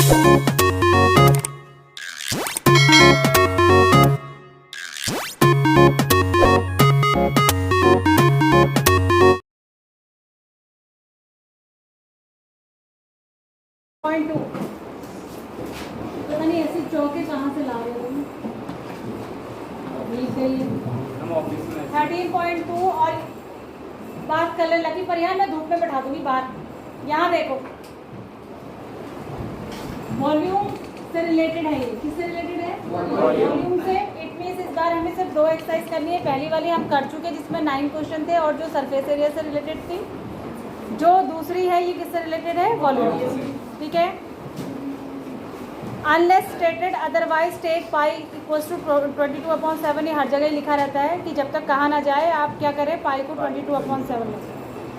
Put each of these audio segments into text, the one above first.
2 पता नहीं ऐसी चौके कहाँ से ला रहे हो तुम? भीग गई है। 13.2 और बात कर ले लकी पर यहाँ मैं धूप में बैठा दूंगी बाहर। यहाँ देखो वॉल्यूम से रिलेटेड है, ये किससे रिलेटेड है? वॉल्यूम से। इट मीन्स इस बार हमें सिर्फ 2 एक्सरसाइज करनी है। पहली वाली हम कर चुके जिसमें 9 क्वेश्चन थे और जो सरफेस एरिया से रिलेटेड थी। जो दूसरी है ये किससे रिलेटेड है? वॉल्यूम। ठीक है। Unless stated otherwise take pi equals to 22/7। ये हर जगह लिखा रहता है कि जब तक कहा ना जाए आप क्या करें, पाई को 22/7 लें।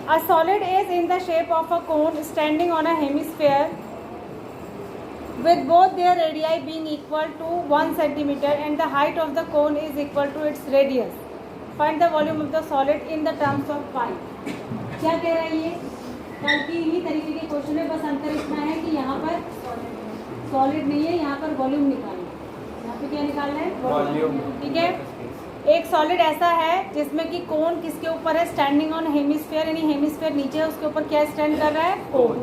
A solid is in the shape of a cone standing on a hemisphere with both their radii being equal to 1 centimeter and the height of the cone is equal to its radius. Find the volume of the solid in the terms of pi. क्या कह रहा है ये? कल की ही तरीके के question है, बस अंतर इतना है कि यहाँ पर सॉलिड नहीं है, यहाँ पर वॉल्यूम निकालना। यहाँ पे क्या निकालना है? वॉल्यूम। ठीक है। एक सॉलिड ऐसा है जिसमें कि कोन किसके ऊपर है? स्टैंडिंग ऑन हेमिस्फेयर, यानी हेमिस्फेयर नीचे है, उसके ऊपर क्या स्टैंड कर रहा है? कोन।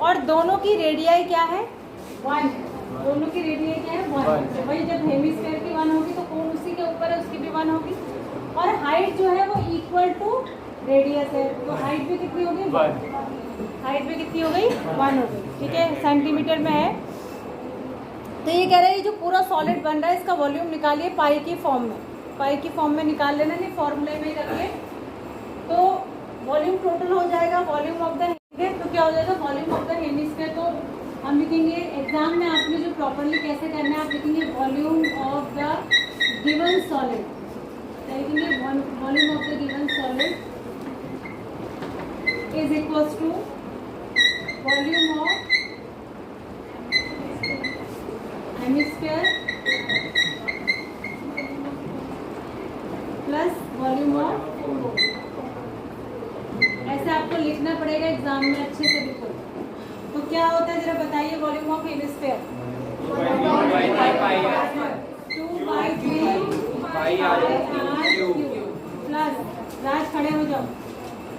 और दोनों की रेडियाई क्या है? 1। दोनों की रेडियाई क्या है? 1। वही जब हेमिस्फेयर की 1 होगी तो कोन उसी के ऊपर है, उसकी भी 1 होगी। और हाइट जो है वो इक्वल टू रेडियस है, तो हाइट भी कितनी हो गई? 1। हाइट भी कितनी हो गई? 1 हो गई। ठीक है, सेंटीमीटर में है। तो ये कह रहे हैं जो पूरा सॉलिड बन रहा है इसका वॉल्यूम निकालिए पाई की फॉर्म में। पाई की फॉर्म में निकाल लेना, नहीं फॉर्मूले में ही रखिए। तो वॉल्यूम टोटल हो जाएगा वॉल्यूम ऑफ द, तो क्या हो जाएगा? Volume of the hemisphere. तो हम लिखेंगे एग्जाम में आपने जो प्रॉपरली कैसे करना है, आप लिखेंगे volume of the given solid. क्या लिखेंगे? Volume of the given solid is equals to volume of hemisphere plus volume of, ऐसे आपको लिखना पड़ेगा एग्जाम में अच्छे से बिल्कुल। तो क्या होता है जरा बताइए? वॉल्यूम ऑफ हेमिस्फीयर 2/3 प्लस, राज खड़े हो जाओ,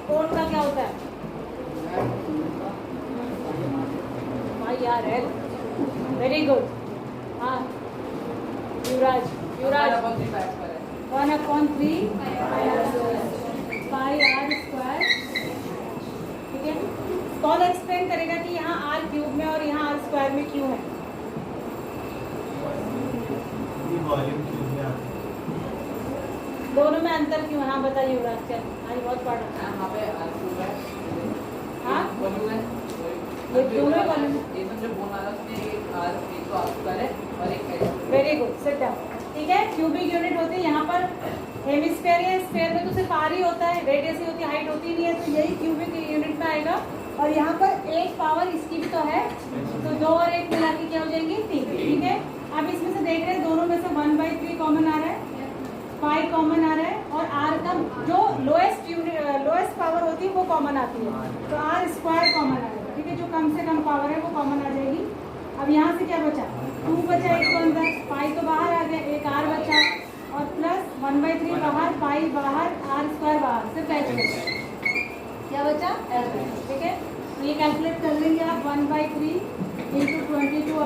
कोण का क्या होता है? भाई यार है, वेरी गुड। हाँ युवराज, 1/3 पाई r स्क्वायर। ठीक है। कौन एक्सप्लेन करेगा कि यहाँ r क्यूब में और यहाँ r स्क्वायर में क्यों है? दोनों में अंतर क्यों है? हाँ बताइए युवराज। क्या आज बहुत पढ़ा है? यहाँ पे r क्यूब है। हाँ ये दोनों वाले जो बोला उसमें एक r तो r स्क्वायर है और एक h। Very good, sit down. ठीक है, क्यूबिक यूनिट होती है। यहाँ पर हेमिस्फीयर है, स्फीयर में तो सिर्फ r ही होता है, रेडियस ही होती है, हाइट होती नहीं है, तो यही क्यूबिक यूनिट में आएगा। और यहाँ पर एक पावर इसकी भी तो है, तो 2 और 1 मिला के क्या हो जाएंगी? 3। ठीक है। अब इसमें से देख रहे हैं दोनों में से 1/3 कॉमन आ रहा है, पाई कॉमन आ रहा है, और r का जो लोएस्ट पावर होती है वो कॉमन आती है, तो r स्क्वायर कॉमन आएगा। ठीक है, जो कम से कम पावर है वो कॉमन आ जाएगी। अब यहाँ से क्या बचा? 2 बचा, एक तो अंदर, पाई तो बाहर आ गया, एक r बचा, और प्लस 1/3 बाहर, पाई बाहर, r स्क्वायर बाहर, सिर्फ h बचा। क्या बचा? h। ठीक है, तो ये कैलकुलेट कर लेंगे आप। 1/3 ×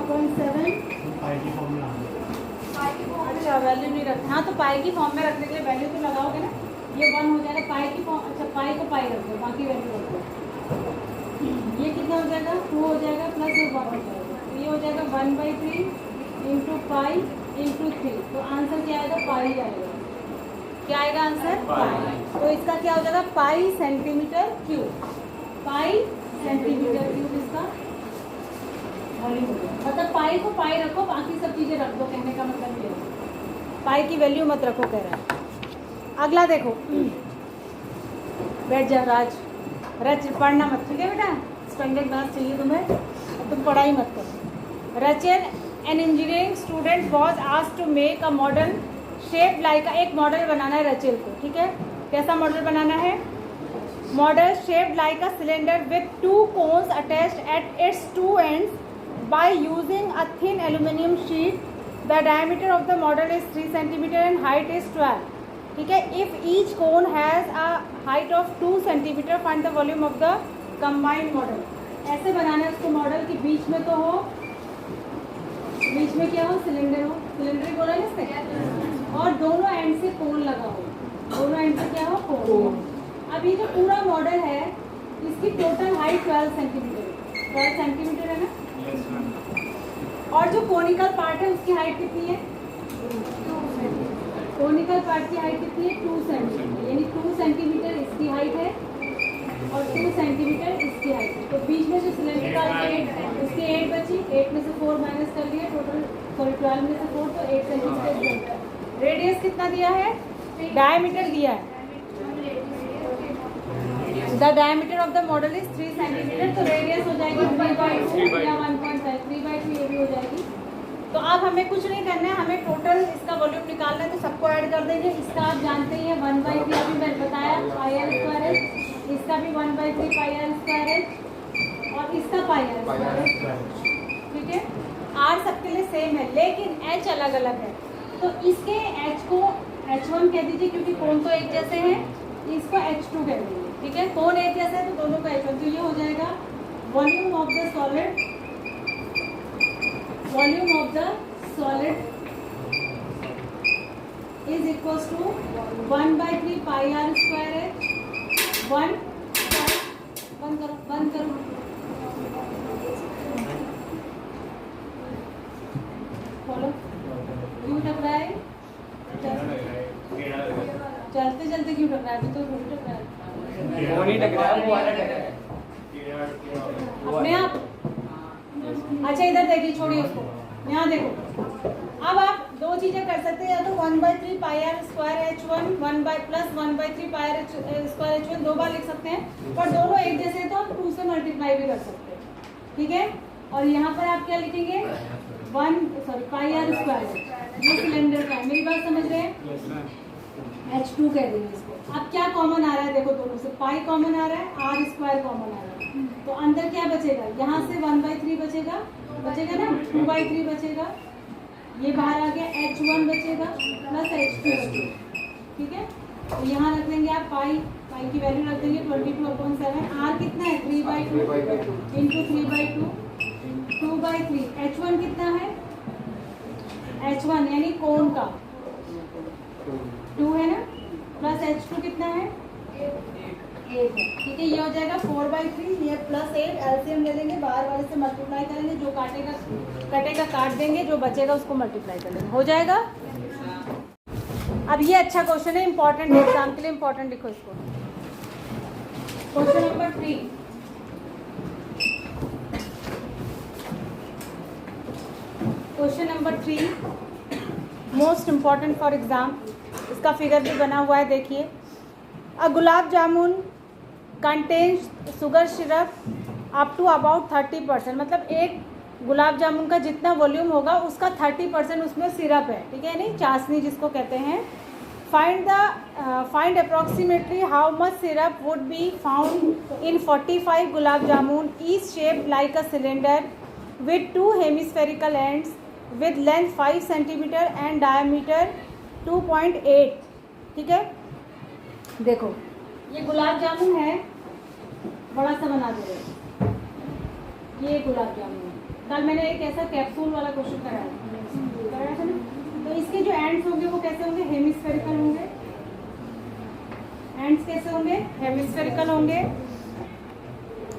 22/7। अच्छा वैल्यू नहीं रख, हाँ तो पाई की फॉर्म में रखने के लिए वैल्यू तो लगाओगे ना, ये 1 हो जाएगा पाई की फॉर्म। अच्छा पाई को पाई रख दो, बाकी वैल्यू रख दो। ये कितना हो जाएगा? 2 हो जाएगा प्लस 1 हो जाएगा, तो ये हो जाएगा 1/3 × पाई × 3। तो आंसर क्या आएगा? पाई आएगा। क्या आएगा आंसर? पाई। तो इसका क्या हो जाएगा? पाई सेंटीमीटर क्यूब। पाई सेंटीमीटर क्यूब इसका वॉल्यूम हो गया। मतलब पाई को पाई रखो, बाकी सब चीजें रख दो, कहने का मतलब ये है। पाई की वैल्यू मत रखो कह रहा है। अगला देखो, बैठ जा राज, रच पढ़ना मत। ठीक है बेटा, स्टैंडर्ड क्लास चाहिए तुम्हें, तुम पढ़ाई मत करो। Rachel an engineering student was asked to make a model shape like, एक मॉडल बनाना है रचेल को। ठीक है, कैसा मॉडल बनाना है? Model shaped like a cylinder with 2 cones attached at its 2 ends by using a thin aluminium sheet the diameter of the model is 3 centimetre and height is 12. ठीक है. If each cone has a height of 2 centimetre find the volume of the combined model. ऐसे बनाना है उसको model की बीच में तो हो, बीच में क्या हो, सिलेंडर हो, सिलेंडर बोला है इससे, और दोनों एंड से कोन लगा हो, दोनों एंड से क्या हो, कोन. अब ये जो पूरा मॉडल है इसकी टोटल हाइट 12 सेंटीमीटर, 12 सेंटीमीटर है ना. और जो कोनिकल पार्ट है उसकी हाइट कितनी है, कोनिकल पार्ट की हाइट कितनी है, 2 सेंटीमीटर. यानी 2 सेंटीमीटर इसकी हाइट है और 2 सेंटीमीटर इसकी हाइट है. तो बीच में जो सिलेंडर का 8, उसकी 8 बची, 8 में से 4 माइनस कर दिया, टोटल सॉरी 12 में से 4 तो 8 सेंटीमीटर. रेडियस कितना दिया है, डायमीटर दिया है. The diameter of the model is 3 centimetre. तो रेडियस हो जाएगी 3/2 या 1.5, 3/2 ये भी हो जाएगी. तो अब हमें कुछ नहीं करना है, हमें टोटल इसका वॉल्यूम निकालना है. तो सबको ऐड कर देंगे. इसका आप जानते ही हैं 1/3 अभी मैंने बताया पाई आर स्क्वायर है, इसका भी 1/3 पाई आर स्क्वायर है और इसका पाई आर स्क्वायर है. ठीक है. आर सबके लिए सेम है लेकिन एच अलग अलग है. तो इसके एच को H1 कह दीजिए क्योंकि कोण तो एक जैसे हैं. इसको H2 कह दीजिए. ठीक है. कोण एक जैसा है तो दोनों का H1. तो ये हो जाएगा volume of the solid, volume of the solid is equals to 1/3 pi are square है. 1 बंद करो, बंद करो. फॉलो. क्यों टकरा है, चलते चलते क्यों टकरा है, तो थोड़ी टकरा है, वो नहीं टकरा है, वो वाला टकरा है अपने आप. अच्छा इधर देखिए, छोड़िए उसको, यहाँ देखो. अब आप दो चीजें कर सकते हैं, या तो 1/3 pi are square H1 plus 1/3 pi are square H1 दो बार लिख सकते हैं. और दोनों एक जैसे हैं तो आप 2 से मल्टीप्लाई भी कर सकते हैं. ठीक है. और यहाँ पर आप क्या लिखेंगे, पाई आर स्क्वायर. ये सिलेंडर का है, मेरी बात समझ रहे हैं. H2 कह देंगे इसको. अब क्या कॉमन आ रहा है, देखो दोनों से पाई कॉमन आ रहा है, आर स्क्वायर कॉमन आ रहा है. तो अंदर क्या बचेगा, यहाँ से 1/3 बचेगा, बचेगा ना, 2/3 बचेगा. ये बाहर आ गया, H1 बचेगा प्लस H2 बचेगा. ठीक है. तो यहाँ रख देंगे आप पाई की वैल्यू रख देंगे 22/7. आर कितना है, 3/2 इंटू 3/2 2/3. H1 कितना है, H1 यानी कोण का 2 है ना, प्लस H2 कितना है, 8 है. ठीक है. ये हो जाएगा 4/3, ये प्लस 8. एलसीएम ले लेंगे, बाहर वाले से मल्टीप्लाई करेंगे, जो कटेगा काट देंगे, जो बचेगा उसको मल्टीप्लाई कर लेंगे, हो जाएगा. अब ये अच्छा क्वेश्चन है, इंपॉर्टेंट, एग्जाम के लिए इंपॉर्टेंट. लिखो इसको. Question number 3. Question number 3 most important for exam. इसका फिगर भी बना हुआ है, देखिए. A gulab jamun contains sugar syrup up to about 30%. मतलब एक गुलाब जामुन का जितना वॉल्यूम होगा उसका 30% उसमें सिरप है. ठीक है, नहीं चाशनी जिसको कहते हैं. Find approximately how much syrup would be found in 45 gulab jamun each shape like a cylinder with 2 hemispherical ends with length 5 centimetre and diameter 2.8. ठीक है. देखो ये गुलाब जामुन है, बड़ा सा बना दे रहे. ये गुलाब जामुन है. कल मैंने एक ऐसा कैप्सूल वाला क्वेश्चन कराया था ना. तो इसके जो एंड्स होंगे वो कैसे होंगे, हेमिस्फेरिकल होंगे. एंड्स कैसे होंगे, हेमिस्फेरिकल होंगे.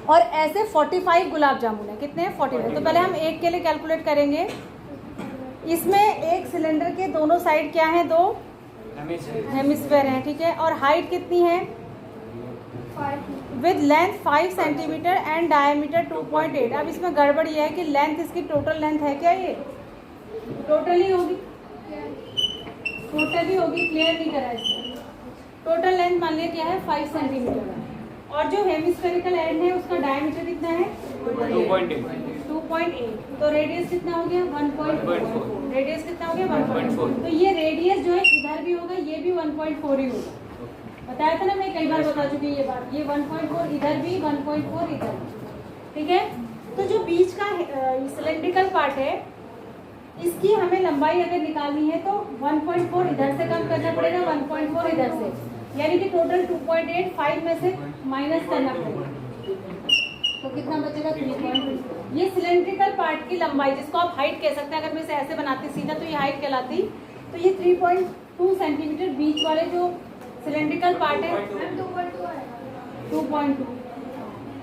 और ऐसे 45 गुलाब जामुन है. कितने हैं, 45. तो पहले हम एक के लिए कैलकुलेट करेंगे. इसमें एक सिलेंडर के दोनों साइड क्या है, 2 हेमिस्फेयर हैं. ठीक है. और हाइट कितनी है, with length 5 centimetre and diameter 2.8. अब इसमें गड़बड़ यह है कि लेंथ इसकी टोटल लेंथ है क्या, ये टोटल ही होगी, टोटल ही होगी. क्लियर नहीं करा इसमें. टोटल लेंथ मान लिया क्या है, 5 सेंटीमीटर है. और जो हेमिस्फेरिकल एंड है उसका डायमीटर कितना है, 2.8. तो रेडियस कितना हो गया, 1.4. रेडियस कितना हो गया, 1.4. तो ये रेडियस जो है इधर भी होगा, ये भी 1.4 ही होगा. बताया था ना, मैं कई बार बता चुकी ये बात. ये 1.4 इधर भी, 1.4 इधर. ठीक है. तो जो बीच का सिलेंडर पार्ट है, इसकी हमें लंबाई अगर निकालनी है तो 1.4 इधर से कम करना पड़ेगा, 1.4 इधर से, यानी कि टोटल 2.85 में से माइनस करना पड़ेगा, तो कितना बचेगा 3.2। ये सिलेंड्रिकल पार्ट की लंबाई, जिसको आप हाइट कह सकते हैं, अगर मैं इसे ऐसे बनाती सीधा तो ये हाइट कहलाती। तो ये 3.2 सेंटीमीटर बीच वाले जो सिलेंड्रिकल पार्ट है 2.2,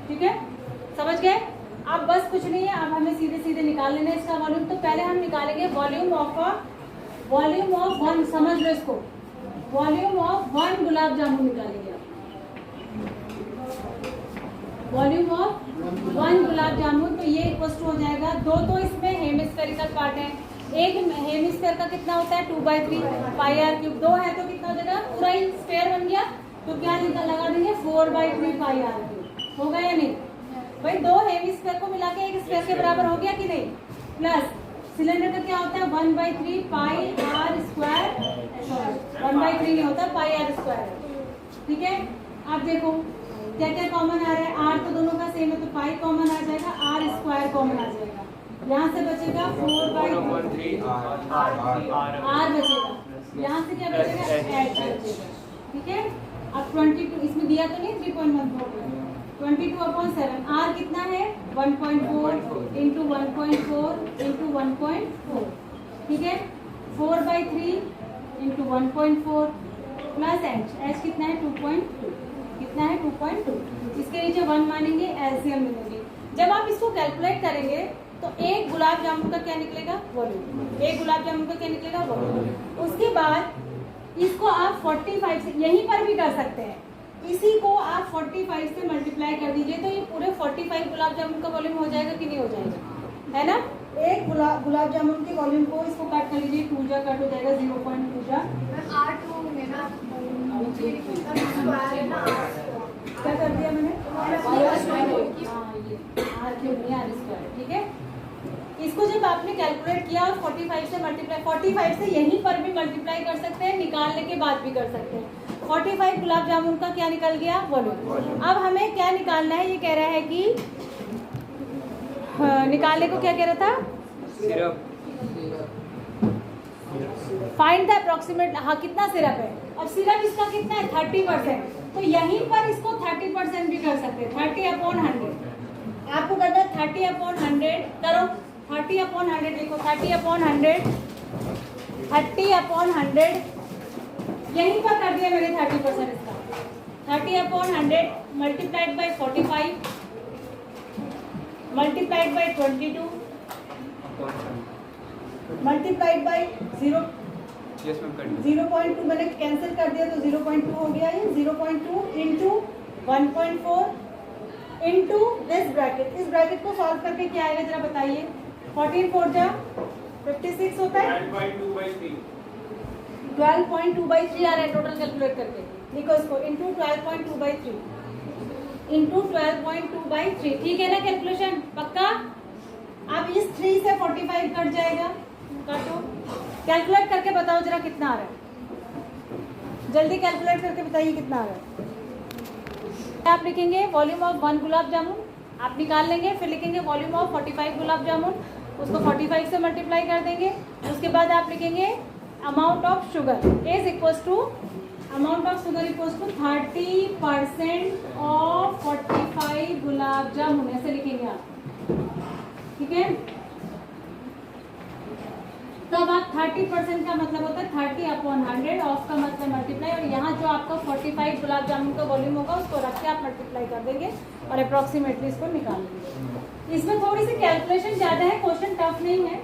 ठीक है, समझ गए। अब बस कुछ नहीं है, अब हमें सीधे सीधे निकाल लेना है इसका वॉल्यूम। तो पहले हम निकालेंगे वॉल्यूम ऑफ वन, समझ लो इसको, वॉल्यूम ऑफ 1 गुलाब जामुन निकालेंगे आप। वॉल्यूम ऑफ 1 गुलाब जामुन, तो ये इक्वल टू हो जाएगा, दो तो इसमें हेमिस्फेरिकल पार्ट है, एक हेमिस्फेयर का कितना होता है 2/3 पाई आर क्यूब, दो है तो कितना हो जाएगा, पूरा ही स्फेयर बन गया, तो क्या लगा देंगे 4/3 पाई आर क्यूब, होगा या नहीं भाई। दो हेमिस्फेयर को मिला के एक स्फेयर के बराबर हो गया कि नहीं। प्लस सिलेंडर का क्या होता है 1/3 पाई आर स्क्वायर, 1/3 नहीं होता, पाई आर स्क्वायर, ठीक है। अब देखो क्या क्या कॉमन आ रहा है, आर तो दोनों का सेम है, तो पाई कॉमन आ जाएगा, आर स्क्वायर कॉमन आ जाएगा, यहाँ से बचेगा 4/3 आर बचेगा, यहाँ से क्या बचेगा एच बचेगा, ठीक है। अब 22 इसमें दिया तो नहीं 3.14, 22/7, आर कितना है 1.4 इंटू 1.4 इंटू 1.4, ठीक है, 4/3 इंटू 1.4 प्लस एच कितना है 2.2, कितना है 2.2, इसके नीचे 1 मानेंगे, एलसीएम मिलेगी। जब आप इसको कैलकुलेट करेंगे तो एक गुलाब जामुन का क्या निकलेगा वॉल्यूम, एक गुलाब जामुन का क्या निकलेगा वॉल्यूम। उसके बाद इसको आप 45 से, यहीं पर भी कर सकते हैं, इसी को आप 45 से मल्टीप्लाई कर दीजिए, तो ये पूरे 45 गुलाब जामुन का वॉल्यूम हो जाएगा कि नहीं हो जाएगा, है ना। एक गुलाब जामुन के वॉल्यूम को इसको काट कर लीजिए, 2 जा कट हो जाएगा, 0.2 जा क्या कर दिया मैंने, ठीक है। इसको जब आपने कैलकुलेट किया और 45 से मल्टीप्लाई, 45 से यहीं पर भी मल्टीप्लाई कर सकते हैं, निकालने के बाद भी कर सकते हैं। 45 गुलाब जामुन का क्या निकल गया वॉल्यूम। अब हमें क्या निकालना है, ये कह रहा है कि निकालने को क्या कह रहा था, सिरप, फाइंड द अप्रोक्सीमेट, हाँ कितना सिरप है। अब सिरप इसका कितना है 30%, तो यहीं पर इसको 30% भी कर सकते हैं, 30/100 आपको करना है, 30/100 करो, 30/100 लिखो, 30/100, 30/100 यहीं पर कर दिया मैंने 30% इसका, 30/100 multiplied by 45 multiplied by 22 multiplied by 0.2 मैंने कैंसिल कर दिया, तो 0.2 हो गया, ये 0.2 इंटू 1.4 इंटू दिस ब्रैकेट। इस ब्रैकेट को सॉल्व करके क्या आएगा जरा बताइए, 14 4 जा 56 होता है, 12.2/3 आ रहा है टोटल कैलकुलेट करके, लिखो इसको इंटू 12.2/3 इंटू 12.2/3, ठीक है ना कैलकुलेशन पक्का। अब इस 3 से 45 कट जाएगा, काटो, कैलकुलेट करके बताओ जरा कितना आ रहा है, जल्दी कैलकुलेट करके बताइए कितना आ रहा है। आप लिखेंगे वॉल्यूम ऑफ 1 गुलाब जामुन, आप निकाल लेंगे, फिर लिखेंगे वॉल्यूम ऑफ 45 गुलाब जामुन, उसको 45 से मल्टीप्लाई कर देंगे, उसके बाद आप लिखेंगे amount of sugar is equals to, amount of sugar equals to 30% of 45 gulab jamun, ऐसे लिखेंगे आप, ठीक है। तब आप 30% का मतलब होता है 30/100, ऑफ का मतलब मल्टीप्लाई, और यहाँ जो आपका 45 गुलाब जामुन का वॉल्यूम होगा उसको रख के आप मल्टीप्लाई कर देंगे और अप्रॉक्सीमेटली इसको निकाल लेंगे। इसमें थोड़ी सी कैलकुलेशन ज़्यादा है, क्वेश्चन टफ नहीं है,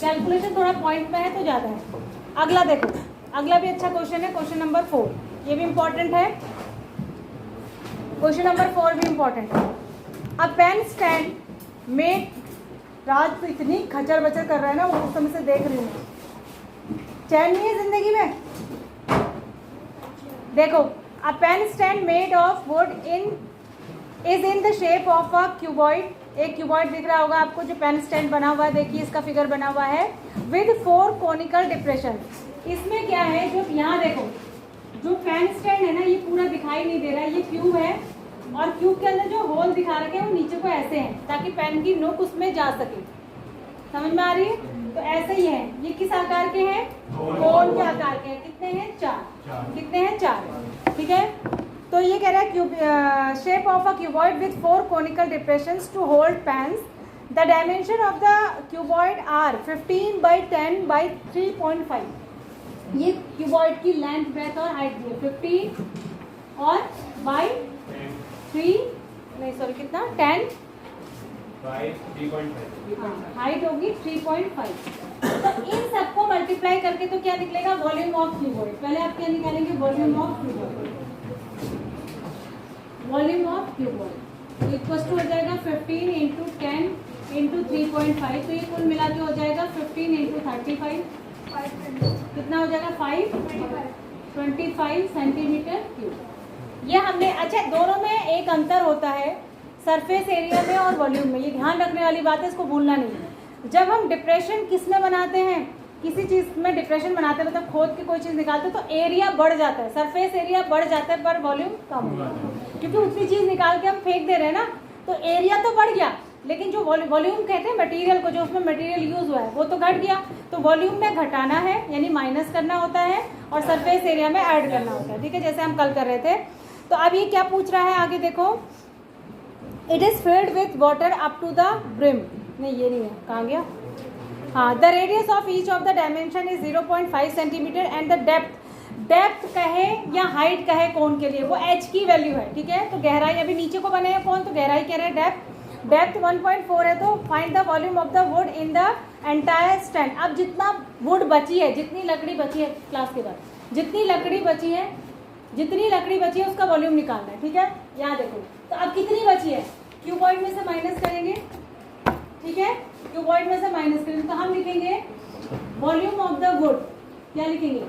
कैलकुलेशन थोड़ा पॉइंट में है तो ज़्यादा है। अगला देखो, अगला भी अच्छा क्वेश्चन है, क्वेश्चन नंबर 4, ये भी इम्पोर्टेंट है, क्वेश्चन नंबर 4 भी इम्पोर्टेंट है। अ पेन स्टैंड में, राज तो इतनी खचर बचर कर रहा है ना, वो उस समय से देख रही हूँ, चैन नहीं है जिंदगी में। देखो, a pen stand made of wood is in the shape of a cuboid, एक क्यूबॉइड दिख रहा होगा आपको जो पेन स्टैंड बना हुआ है, देखिए इसका फिगर बना हुआ है, विद 4 कोनिकल डिप्रेशन। इसमें क्या है, जो यहाँ देखो जो पेन स्टैंड है ना, ये पूरा दिखाई नहीं दे रहा है, ये क्यूब है, और क्यूब के अंदर जो होल दिखा रखे हैं वो नीचे को ऐसे हैं ताकि पेन की नोक उसमें जा सके, समझ में आ रही है? तो ऐसे ही है, ये किस आकार के हैं? कोन के आकार के हैं। कितने हैं? 4। कितने हैं? 4। ठीक है, तो ये कह रहा है shape of a cuboid with 4 conical depressions to hold pens. The dimension of the cuboid are 15 by 10 by 3.5। ये क्यूबॉइड की लेंथ, ब्रेथ और हाइट दी है 15 और बाई 3, नहीं सॉरी कितना, 10 हाइट होगी 3.5। तो इन सबको मल्टीप्लाई करके तो क्या निकलेगा? Volume of cuboid. पहले आप क्या निकालेंगे? Volume of cuboid. Volume of cuboid equal to हो जाएगा 15 इंटू 10 इंटू 3.5। तो ये कुल मिला के हो जाएगा 15 इंटू 35, कितना हो जाएगा? 25 सेंटीमीटर क्यूब। ये हमने, अच्छा दोनों में एक अंतर होता है सरफेस एरिया में और वॉल्यूम में, ये ध्यान रखने वाली बात है, इसको भूलना नहीं है। जब हम डिप्रेशन किस में बनाते हैं, किसी चीज़ में डिप्रेशन बनाते हैं, मतलब खोद के कोई चीज़ निकालते हैं, तो एरिया बढ़ जाता है, सरफेस एरिया बढ़ जाता है, पर वॉल्यूम कम होता है, क्योंकि उतनी चीज़ निकाल के हम फेंक दे रहे हैं ना। तो एरिया तो बढ़ गया, लेकिन जो वॉल्यूम कहते हैं मटेरियल को, जो उसमें मटेरियल यूज हुआ है वो तो घट गया। तो वॉल्यूम में घटाना है यानी माइनस करना होता है, और सरफेस एरिया में ऐड करना होता है। ठीक है, जैसे हम कल कर रहे थे। तो अब ये क्या पूछ रहा है आगे देखो, it is filled with water up to the brim. नहीं ये नहीं है, कहाँ गया? हाँ, the radius of each of the dimension is 0.5 centimetre and the depth कहे या हाइट कहे कोन के लिए वो h की वैल्यू है। ठीक है, तो गहराई, अभी नीचे को बने हैं कोन तो गहराई कह रहे हैं डेप्थ 1.4 है। तो find the volume of the would in the entire stand. अब जितना वुड बची है, जितनी लकड़ी बची है, क्लास के बाद जितनी लकड़ी बची है उसका वॉल्यूम निकालना है। ठीक है, यहाँ देखो, तो अब कितनी बची है? क्यूबॉइड में से माइनस करेंगे। ठीक है, क्यूबॉइड में से माइनस करेंगे तो हम लिखेंगे वॉल्यूम ऑफ द वुड। क्या लिखेंगे?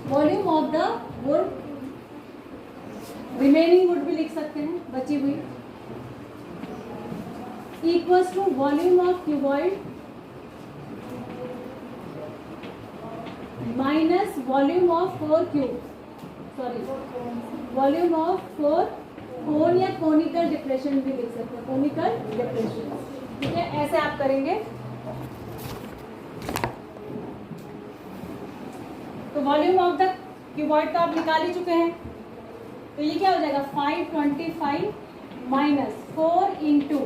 Volume of the wood, remaining wood भी लिख सकते हैं, बची हुई, equals to volume of cuboid minus volume of 4 cube, sorry volume of 4 cone या कोनिकल डिप्रेशन भी लिख सकते हैं, कोनिकल डिप्रेशन। ठीक है, ऐसे आप करेंगे। तो वॉल्यूम ऑफ द क्यूबॉइड तो आप निकाल ही चुके हैं, तो ये क्या हो जाएगा? 525 माइनस 4 इंटू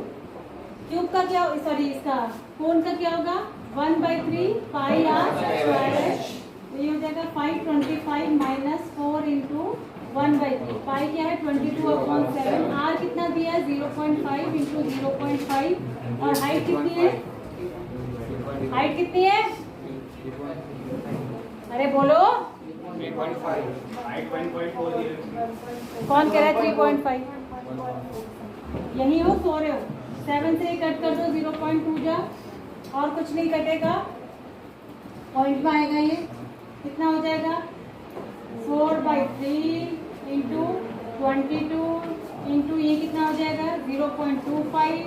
क्यूब का क्या, सॉरी इसका कोन का क्या होगा? 1/3 पाई आर स्क्वायर। तो ये हो जाएगा 525 माइनस 4 इंटू 1/3। पाई क्या है? 22/7। आर कितना दिया है? 0.5 इंटू 0.5। और हाइट कितनी है? हाइट कितनी है? अरे बोलो, 3.5, हाइट 1.40। कौन कह रहा है 3.5? यही हो, सो रहे हो। 7 से कट कर दो, 0.2 जा, और कुछ नहीं कटेगा, पॉइंट में आएगा। ये कितना हो जाएगा? 4/3 इंटू 22 इंटू ये कितना हो जाएगा? 0.25,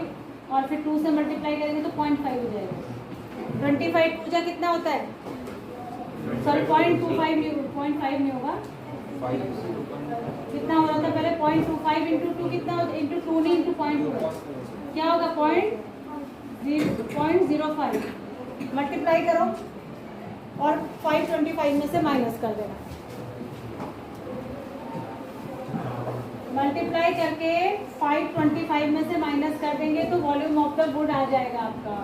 और फिर 2 से मल्टीप्लाई करेंगे तो 0.5 हो जाएगा। 25 पूजा कितना होता है? सॉरी 0.25 नहीं होगा, कितना हो रहा था पहले? 0.25 इंटू 2 कितना होता है? इंटू 2 नहीं, इंटू 0.2 क्या होगा? 0.05 मल्टीप्लाई करो और 525 में से माइनस कर देना। मल्टीप्लाई करके 525 में से माइनस कर देंगे तो वॉल्यूम ऑफ द वुड आ जाएगा आपका।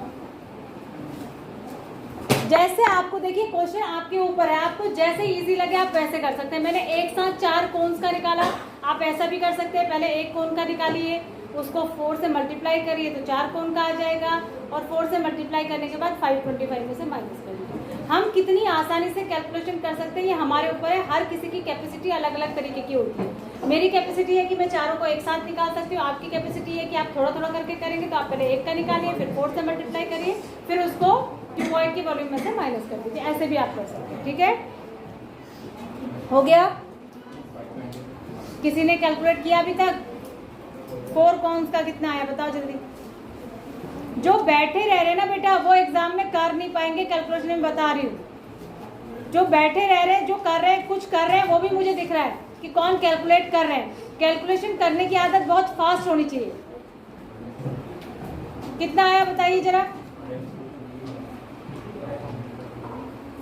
जैसे आपको देखिए, क्वेश्चन आपके ऊपर है, आपको जैसे इजी लगे आप वैसे कर सकते हैं। मैंने एक साथ 4 कोन्स का निकाला, आप ऐसा भी कर सकते हैं। पहले एक कोन का निकालिए, उसको 4 से मल्टीप्लाई करिए तो 4 कोन का आ जाएगा, और 4 से मल्टीप्लाई करने के बाद 525 में से माइनस करिए। हम कितनी आसानी से कैलकुलेशन कर सकते हैं ये हमारे ऊपर है। हर किसी की कैपेसिटी अलग अलग तरीके की होती है। मेरी कैपेसिटी है कि मैं चारों को एक साथ निकाल सकती हूँ, आपकी कैपेसिटी है कि आप थोड़ा थोड़ा करके करेंगे। तो आप पहले एक का निकालिए, फिर 4 से मल्टीप्लाई करिए, फिर उसको क्यूबॉइड की वॉल्यूम में से माइनस कर दीजिए। ऐसे भी आप कर सकते हैं। ठीक है, हो गया? किसी ने कैलकुलेट किया अभी तक? 4 कॉन्स का कितना आया बताओ जल्दी। जो बैठे रह रहे ना बेटा, वो एग्जाम में कर नहीं पाएंगे, कैलकुलेशन में बता रही हूँ। जो बैठे रह रहे, जो कर रहे हैं, कुछ कर रहे हैं, वो भी मुझे दिख रहा है कि कौन कैलकुलेट कर रहे हैं। कैलकुलेशन करने की आदत बहुत फास्ट होनी चाहिए। कितना आया बताइए जरा?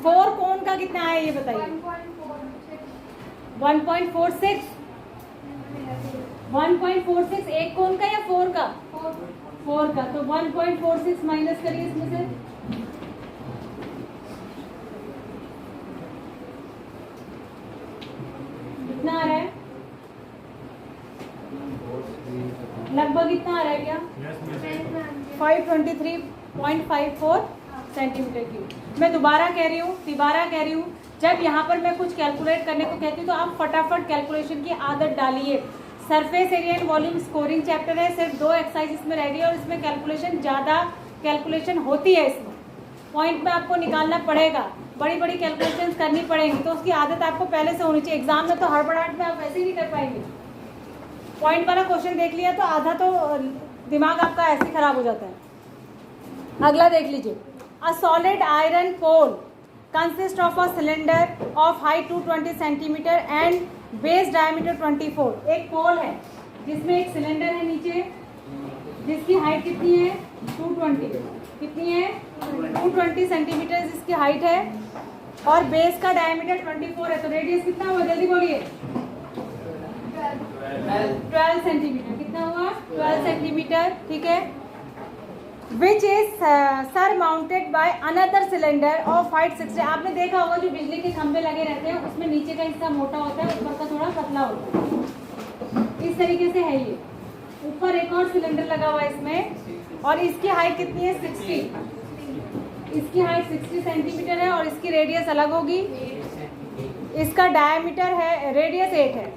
4 कोन का कितना है ये बताइए। 1.46 1.46 एक कोन का या 4 का? 4 का। तो 1.46 माइनस करिए इसमें से। कितना आ रहा है? लगभग इतना आ रहा है क्या? 523.54 सेंटीमीटर क्यूब। मैं दोबारा कह रही हूँ, जब यहाँ पर मैं कुछ कैलकुलेट करने को कहती हूँ तो आप फटाफट कैलकुलेशन की आदत डालिए। Surface area and volume scoring chapter है, सिर्फ 2 एक्सरसाइज इसमें रह गई और इसमें कैलकुलेशन ज़्यादा कैलकुलेशन होती है। इसमें पॉइंट में आपको निकालना पड़ेगा, बड़ी बड़ी कैलकुलेशंस करनी पड़ेंगी, तो उसकी आदत आपको पहले से होनी चाहिए। एग्जाम में तो हड़बड़ाहट में आप वैसे ही नहीं कर पाएंगे। पॉइंट वाला क्वेश्चन देख लिया तो आधा तो दिमाग आपका ऐसे ही खराब हो जाता है। अगला देख लीजिए। A solid iron pole consist of a cylinder of height 220 centimetre and base diameter 24। एक पोल है जिसमें एक सिलेंडर है नीचे, जिसकी हाइट कितनी है? 220। कितनी है? 220 सेंटीमीटर जिसकी हाइट है और बेस का डायमीटर 24 है। तो रेडियस कितना हुआ? जल्दी बोलिए। 12 सेंटीमीटर। कितना हुआ? 12 सेंटीमीटर। ठीक है। Which is sir mounted by another cylinder of height 60। आपने देखा होगा जो बिजली के खंभे लगे रहते हैं उसमें नीचे का हिस्सा मोटा होता है, ऊपर का थोड़ा पतला होता है। इस तरीके से है ये। ऊपर एक और सिलेंडर लगा हुआ है इसमें और इसकी हाइट कितनी है? 60। इसकी हाइट 60 सेंटीमीटर है और इसकी रेडियस अलग होगी। इसका डायमीटर है, रेडियस 8 है।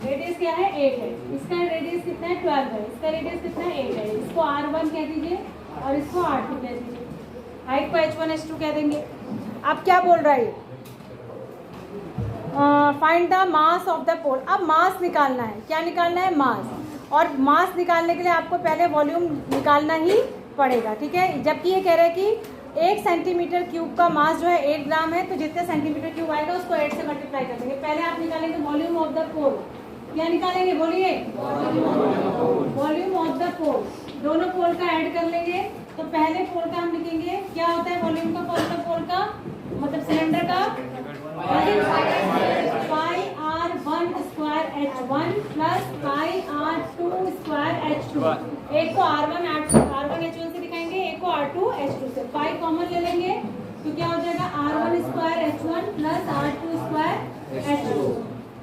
रेडियस क्या है? 8 है। इसका रेडियस कितना है? 12 है। इसका रेडियस कितना है? 8 है। इसको R1 कह दीजिए और इसको R2 कह दीजिए। हाइट को H1 H2 कह देंगे। अब क्या बोल रहा है? Find the mass of the pole. अब मास निकालना है। क्या निकालना है? मास। और मास निकालने के लिए आपको पहले वॉल्यूम निकालना ही पड़ेगा। ठीक है। जबकि ये कह रहे हैं कि 1 सेंटीमीटर क्यूब का मास जो है 8 ग्राम है, तो जितने सेंटीमीटर क्यूब आएगा उसको 8 से मल्टीप्लाई कर देंगे। पहले आप निकालेंगे वॉल्यूम ऑफ द पोल। क्या निकालेंगे? बोलिए। वॉल्यूम ऑफ द पोल। दोनों पोल का ऐड कर लेंगे। तो पहले पोल का हम लिखेंगे, क्या होता है वॉल्यूम का? पोल का मतलब सिलेंडर का पाई R1 square H1 plus pi R2 square H2। एक को R1 H1 से दिखाएंगे, एक को R2 H2 से। पाई कॉमन ले लेंगे तो क्या हो जाएगा? R1 square H1 plus R2 square H2।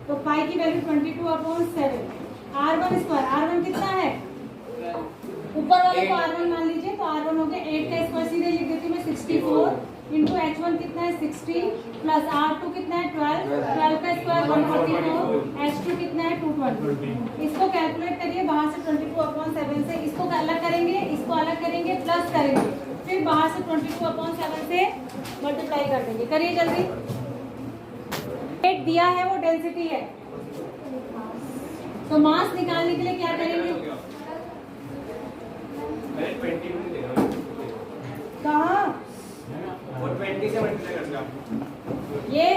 तो पाई की वैल्यू 22/7। R1 स्क्वायर, R1 कितना है? ऊपर वाले को R1 मान लीजिए, तो R1 हो गया 8 का स्क्वायर, सीधे लिख देती हूँ मैं 64 इंटू H1 कितना है? 60 प्लस R2 कितना है? 12 का स्क्वायर 144, H2 कितना है? 220। इसको कैलकुलेट करिए बाहर से 22/7 से। इसको अलग करेंगे, इसको अलग करेंगे, प्लस करेंगे, फिर बाहर से 22/7 से मल्टीप्लाई कर देंगे। करिए जल्दी। रेट दिया है वो डेंसिटी है, तो मास निकालने के लिए क्या करेंगे? कहाँ? और 20 से मल्टीप्लाई कर दिया। ये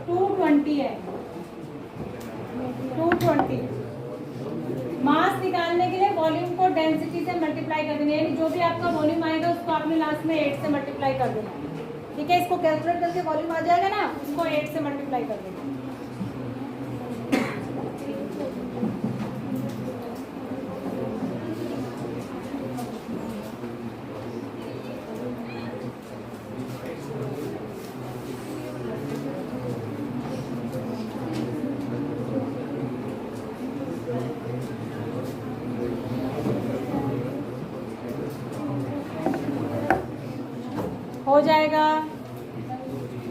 220 है। 220 मास निकालने के लिए वॉल्यूम को डेंसिटी से मल्टीप्लाई कर देंगे, यानी जो भी आपका वॉल्यूम आएगा उसको आपने लास्ट में 8 से मल्टीप्लाई कर देना। ठीक है। इसको कैलकुलेट करके वॉल्यूम आ जाएगा ना, उसको 8 से मल्टीप्लाई कर देंगे।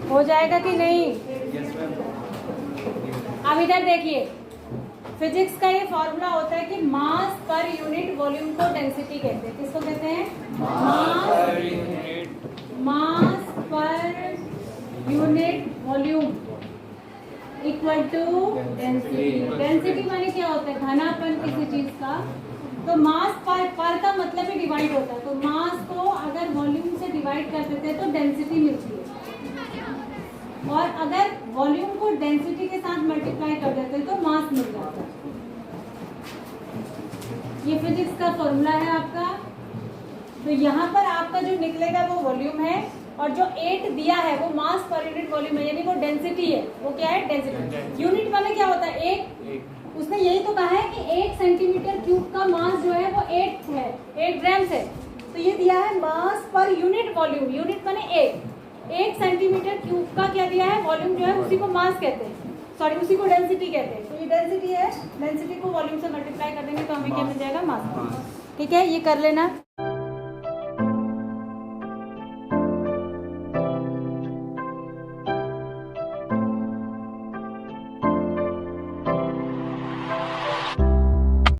हो जाएगा कि नहीं? अब इधर देखिए, फिजिक्स का ये फॉर्मूला होता है कि मास पर यूनिट वॉल्यूम को डेंसिटी कहते हैं। किसको कहते हैं? Mass per unit volume equal to density. Density माने क्या होता है? घनापन किसी चीज का। तो मास पर का मतलब ही डिवाइड होता है। तो मास को अगर वॉल्यूम से डिवाइड कर देते हैं तो डेंसिटी मिलती है, और अगर वॉल्यूम को डेंसिटी के साथ मल्टीप्लाई कर देते हैं तो मास मिल जाता है। ये फिजिक्स का फॉर्मूला है आपका। तो यहाँ पर आपका जो निकलेगा वो वॉल्यूम है और जो 8 दिया है वो मास पर यूनिट वॉल्यूम है, यानी वो डेंसिटी है। वो क्या है? डेंसिटी। यूनिट माने क्या होता है? 1। उसने यही तो कहा है कि 1 सेंटीमीटर क्यूब का मास जो है वो 8 है, 8 ग्राम्स है। तो ये दिया है मास पर यूनिट वॉल्यूम। यूनिट माने 1 सेंटीमीटर क्यूब का क्या दिया है? वॉल्यूम जो है उसी को मास कहते हैं, सॉरी उसी को डेंसिटी कहते हैं। तो ये डेंसिटी है, डेंसिटी को वॉल्यूम से मल्टीप्लाई कर देंगे तो हमें क्या मिल जाएगा? मास। ठीक है, ये कर लेना।